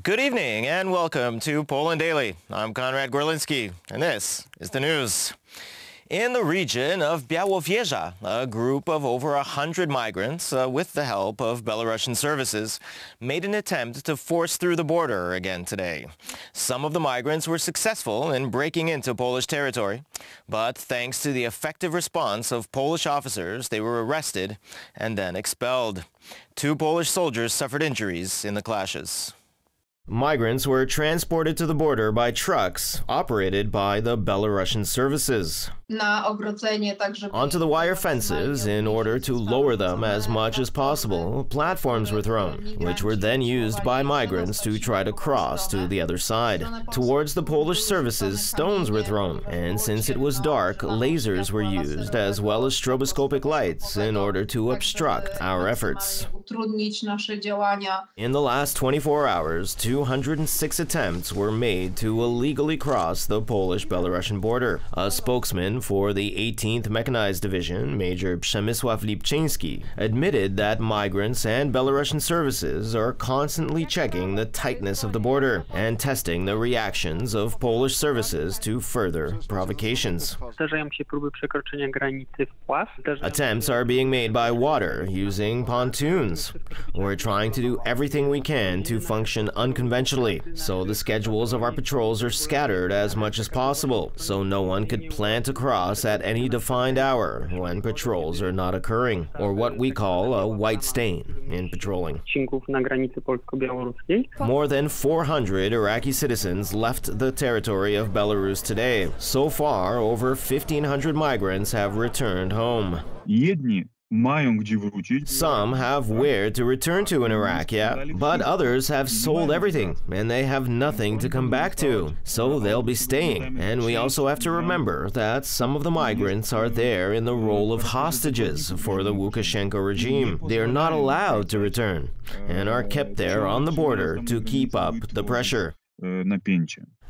Good evening and welcome to Poland Daily. I'm Konrad Gorlinski, and this is the news. In the region of Białowieża, a group of over 100 migrants, with the help of Belarusian services, made an attempt to force through the border again today. Some of the migrants were successful in breaking into Polish territory, but thanks to the effective response of Polish officers, they were arrested and then expelled. 2 Polish soldiers suffered injuries in the clashes. Migrants were transported to the border by trucks operated by the Belarusian services onto the wire fences in order to lower them as much as possible. Platforms were thrown, which were then used by migrants to try to cross to the other side. Towards the Polish services, stones were thrown, and since it was dark, lasers were used as well as stroboscopic lights in order to obstruct our efforts. In the last 24 hours, 206 attempts were made to illegally cross the Polish-Belarusian border. A spokesman for the 18th Mechanized Division, Major Przemysław Lipczyński, admitted that migrants and Belarusian services are constantly checking the tightness of the border and testing the reactions of Polish services to further provocations. Attempts are being made by water using pontoons. We're trying to do everything we can to function unconventionally, so the schedules of our patrols are scattered as much as possible, so no one could plan to cross at any defined hour when patrols are not occurring, or what we call a white stain in patrolling. More than 400 Iraqi citizens left the territory of Belarus today. So far, over 1,500 migrants have returned home. Some have where to return to in Iraq, but others have sold everything and they have nothing to come back to, so they'll be staying. And we also have to remember that some of the migrants are there in the role of hostages for the Lukashenko regime. They are not allowed to return and are kept there on the border to keep up the pressure.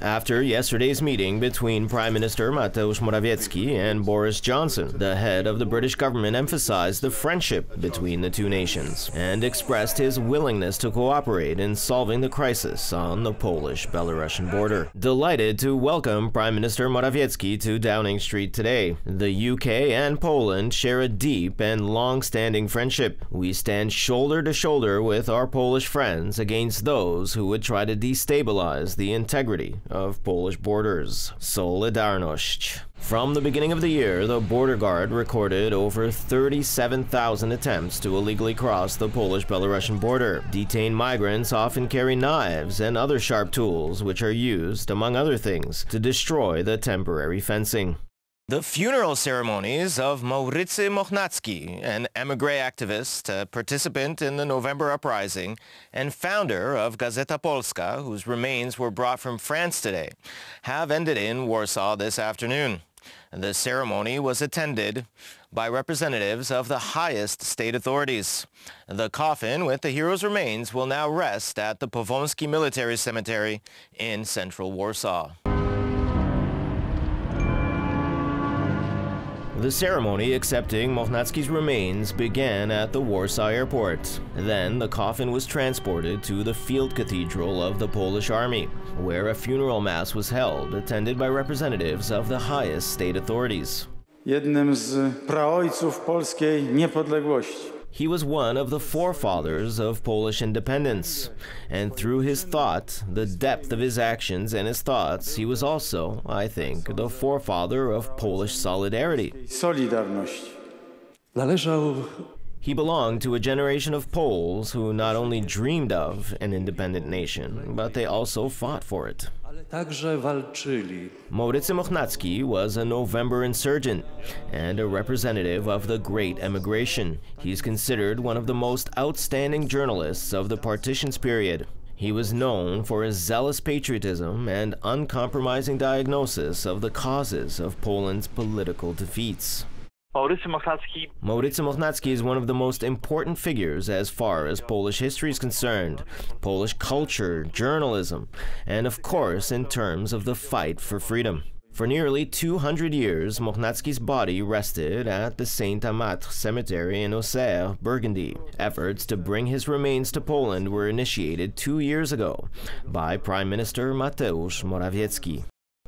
After yesterday's meeting between Prime Minister Mateusz Morawiecki and Boris Johnson, the head of the British government emphasized the friendship between the two nations and expressed his willingness to cooperate in solving the crisis on the Polish-Belarusian border. Delighted to welcome Prime Minister Morawiecki to Downing Street today. The UK and Poland share a deep and long-standing friendship. We stand shoulder to shoulder with our Polish friends against those who would try to destabilize the integrity of Polish borders. Solidarność. From the beginning of the year, the border guard recorded over 37,000 attempts to illegally cross the Polish-Belarusian border. Detained migrants often carry knives and other sharp tools, which are used, among other things, to destroy the temporary fencing. The funeral ceremonies of Maurycy Mochnacki, an émigré activist, a participant in the November Uprising, and founder of Gazeta Polska, whose remains were brought from France today, have ended in Warsaw this afternoon. The ceremony was attended by representatives of the highest state authorities. The coffin with the hero's remains will now rest at the Powązki Military Cemetery in central Warsaw. The ceremony accepting Mochnacki's remains began at the Warsaw airport. Then the coffin was transported to the field cathedral of the Polish army, where a funeral mass was held, attended by representatives of the highest state authorities. Jednym z praojców polskiej niepodległości. He was one of the forefathers of Polish independence, and through his thought, the depth of his actions and his thoughts, he was also, I think, the forefather of Polish solidarity. Solidarność. He belonged to a generation of Poles who not only dreamed of an independent nation, but they also fought for it. Maurycy Mochnacki was a November insurgent and a representative of the Great Emigration. He's considered one of the most outstanding journalists of the partitions period. He was known for his zealous patriotism and uncompromising diagnosis of the causes of Poland's political defeats. Maurycy Mochnacki is one of the most important figures as far as Polish history is concerned, Polish culture, journalism, and of course in terms of the fight for freedom. For nearly 200 years, Mochnacki's body rested at the Saint-Amatre Cemetery in Auxerre, Burgundy. Efforts to bring his remains to Poland were initiated 2 years ago by Prime Minister Mateusz Morawiecki.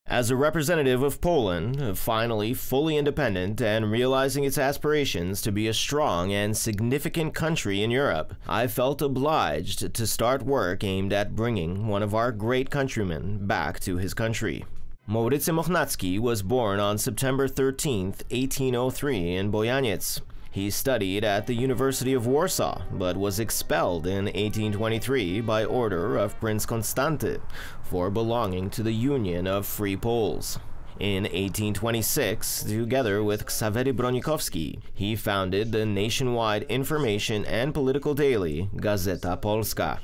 As a representative of Poland, finally fully independent and realizing its aspirations to be a strong and significant country in Europe, I felt obliged to start work aimed at bringing one of our great countrymen back to his country. Maurycy Mochnacki was born on September 13, 1803 in Bojaniec. He studied at the University of Warsaw, but was expelled in 1823 by order of Prince Konstanty for belonging to the Union of Free Poles. In 1826, together with Ksawery Bronikowski, he founded the nationwide information and political daily Gazeta Polska.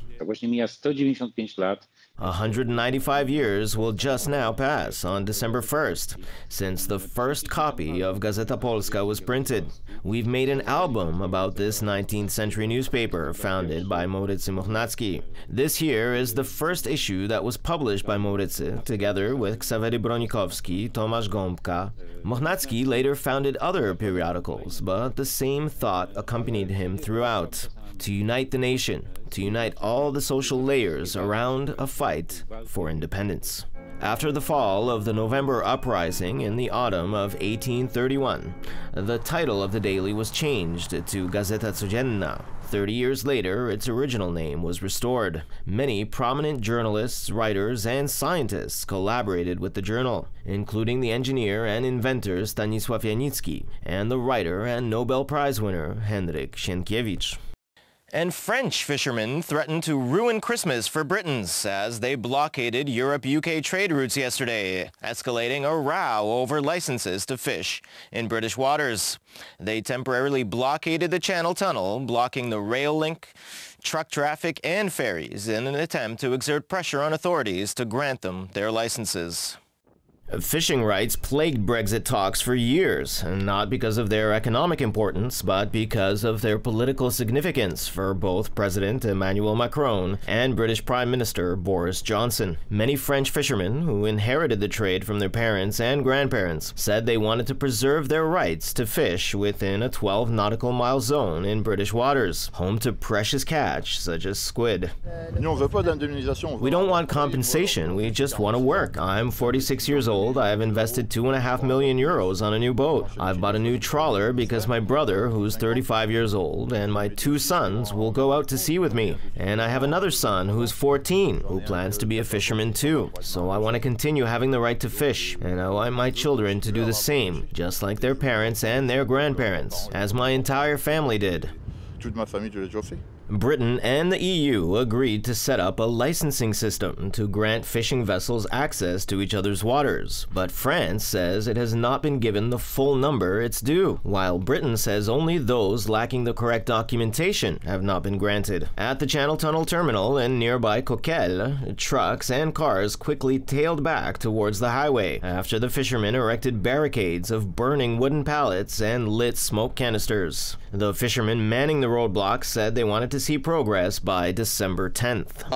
195 years will just now pass on December 1st, since the first copy of Gazeta Polska was printed. We've made an album about this 19th century newspaper founded by Maurycy Mochnacki. This here is the first issue that was published by Maurycy, together with Ksawery Bronikowski, Tomasz Gąbka. Mochnacki later founded other periodicals, but the same thought accompanied him throughout: to unite the nation, to unite all the social layers around a fight for independence. After the fall of the November Uprising in the autumn of 1831, the title of the daily was changed to Gazeta Codzienna. 30 years later, its original name was restored. Many prominent journalists, writers, and scientists collaborated with the journal, including the engineer and inventor Stanisław Janicki and the writer and Nobel Prize winner Henryk Sienkiewicz. And French fishermen threatened to ruin Christmas for Britons as they blockaded Europe-UK trade routes yesterday, escalating a row over licenses to fish in British waters. They temporarily blockaded the Channel Tunnel, blocking the rail link, truck traffic, and ferries in an attempt to exert pressure on authorities to grant them their licenses. Fishing rights plagued Brexit talks for years, not because of their economic importance, but because of their political significance for both President Emmanuel Macron and British Prime Minister Boris Johnson. Many French fishermen who inherited the trade from their parents and grandparents said they wanted to preserve their rights to fish within a 12 nautical mile zone in British waters, home to precious catch such as squid. We don't want compensation, we just want to work. I'm 46 years old. I have invested €2.5 million on a new boat. I've bought a new trawler because my brother, who's 35 years old, and my 2 sons will go out to sea with me. And I have another son who's 14, who plans to be a fisherman too. So I want to continue having the right to fish, and I want my children to do the same, just like their parents and their grandparents, as my entire family did. Britain and the EU agreed to set up a licensing system to grant fishing vessels access to each other's waters, but France says it has not been given the full number it's due, while Britain says only those lacking the correct documentation have not been granted. At the Channel Tunnel terminal in nearby Coquelles, trucks and cars quickly tailed back towards the highway after the fishermen erected barricades of burning wooden pallets and lit smoke canisters. The fishermen manning the roadblocks said they wanted to see progress by December 10th.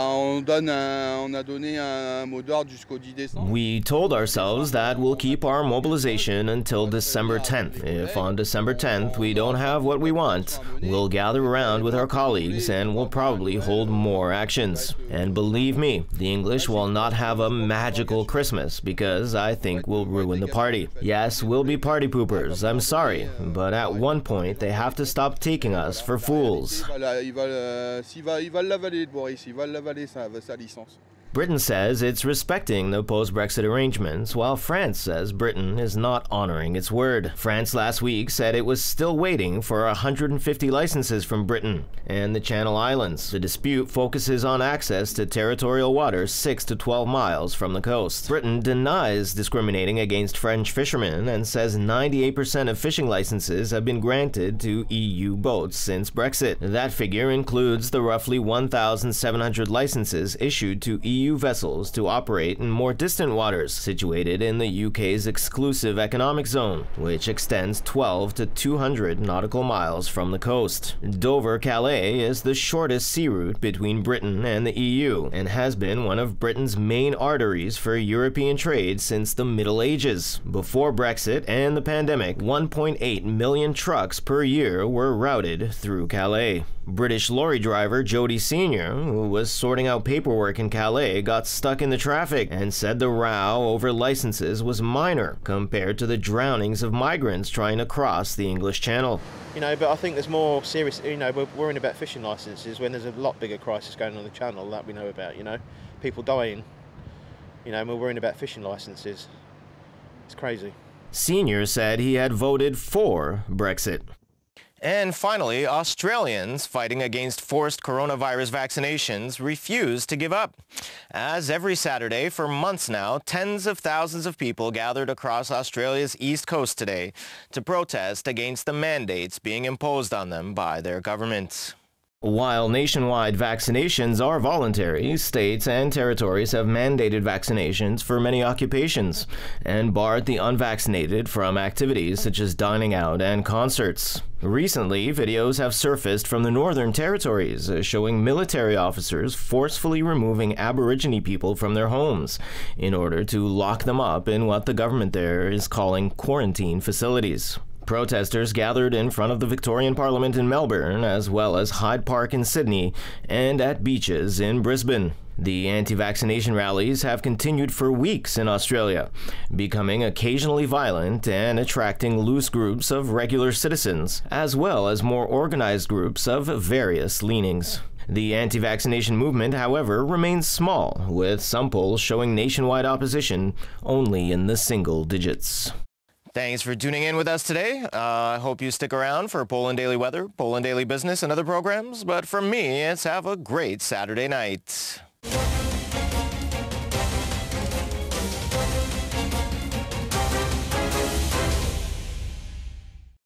We told ourselves that we'll keep our mobilization until December 10th. If on December 10th we don't have what we want, we'll gather around with our colleagues and we'll probably hold more actions. And believe me, the English will not have a magical Christmas because I think we'll ruin the party. Yes, we'll be party poopers, I'm sorry, but at one point they have to stop taking us for fools. Britain says it's respecting the post-Brexit arrangements, while France says Britain is not honoring its word. France last week said it was still waiting for 150 licenses from Britain and the Channel Islands. The dispute focuses on access to territorial waters 6 to 12 miles from the coast. Britain denies discriminating against French fishermen and says 98% of fishing licenses have been granted to EU boats since Brexit. That figure includes the roughly 1,700 licenses issued to EU EU vessels to operate in more distant waters, situated in the UK's exclusive economic zone, which extends 12 to 200 nautical miles from the coast. Dover-Calais is the shortest sea route between Britain and the EU, and has been one of Britain's main arteries for European trade since the Middle Ages. Before Brexit and the pandemic, 1.8 million trucks per year were routed through Calais. British lorry driver Jody Sr., who was sorting out paperwork in Calais, got stuck in the traffic and said the row over licenses was minor compared to the drownings of migrants trying to cross the English Channel. You know, but I think there's more serious, you know, we're worrying about fishing licenses when there's a lot bigger crisis going on the channel that we know about, you know. People dying, you know, and we're worrying about fishing licenses. It's crazy. Senior said he had voted for Brexit. And finally, Australians fighting against forced coronavirus vaccinations refuse to give up. As every Saturday for months now, tens of thousands of people gathered across Australia's east coast today to protest against the mandates being imposed on them by their government. While nationwide vaccinations are voluntary, states and territories have mandated vaccinations for many occupations and barred the unvaccinated from activities such as dining out and concerts. Recently, videos have surfaced from the Northern Territories showing military officers forcefully removing Aborigine people from their homes in order to lock them up in what the government there is calling quarantine facilities. Protesters gathered in front of the Victorian Parliament in Melbourne, as well as Hyde Park in Sydney, and at beaches in Brisbane. The anti-vaccination rallies have continued for weeks in Australia, becoming occasionally violent and attracting loose groups of regular citizens, as well as more organized groups of various leanings. The anti-vaccination movement, however, remains small, with some polls showing nationwide opposition only in the single digits. Thanks for tuning in with us today. I hope you stick around for Poland Daily Weather, Poland Daily Business, and other programs. But from me, it's have a great Saturday night.